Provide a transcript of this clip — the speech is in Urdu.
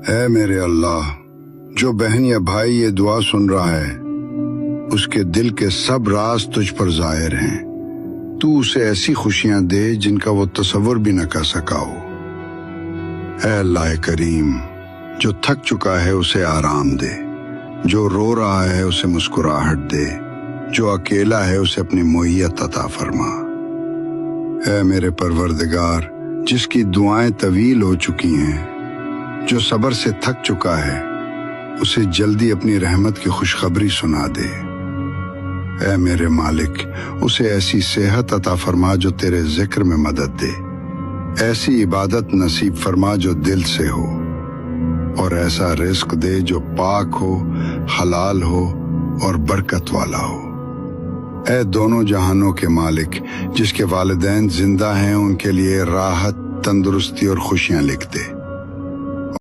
اے میرے اللہ، جو بہن یا بھائی یہ دعا سن رہا ہے اس کے دل کے سب راز تجھ پر ظاہر ہیں۔ تو اسے ایسی خوشیاں دے جن کا وہ تصور بھی نہ کر سکا ہو۔ اے اللہ کریم، جو تھک چکا ہے اسے آرام دے، جو رو رہا ہے اسے مسکراہٹ دے، جو اکیلا ہے اسے اپنی معیت عطا فرما۔ اے میرے پروردگار، جس کی دعائیں طویل ہو چکی ہیں، جو صبر سے تھک چکا ہے، اسے جلدی اپنی رحمت کی خوشخبری سنا دے۔ اے میرے مالک، اسے ایسی صحت عطا فرما جو تیرے ذکر میں مدد دے، ایسی عبادت نصیب فرما جو دل سے ہو، اور ایسا رزق دے جو پاک ہو، حلال ہو اور برکت والا ہو۔ اے دونوں جہانوں کے مالک، جس کے والدین زندہ ہیں ان کے لیے راحت، تندرستی اور خوشیاں لکھ دے۔